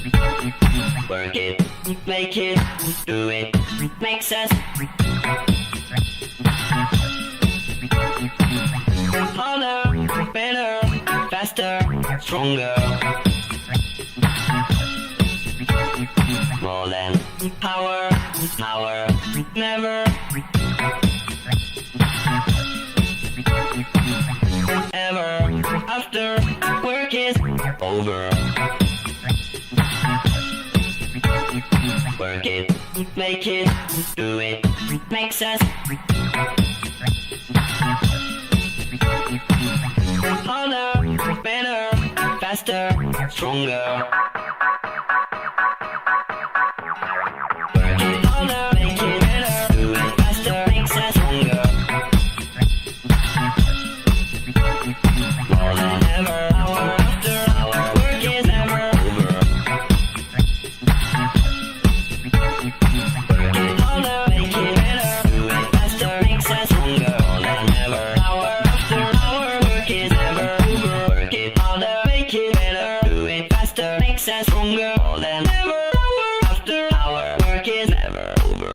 Work it, make it, do it, makes us harder, better, faster, stronger. More than power, power, never ever after work is over. Work it, make it, do it, makes us harder, better, faster, stronger. Work it harder, make it better, do it faster, makes us stronger. More than ever, hour after hour, work is never over. Work it harder, make it better, do it faster, makes us stronger. More than ever, hour after hour, work is never over. Work it harder, make it better, do it faster, makes us stronger. More than ever.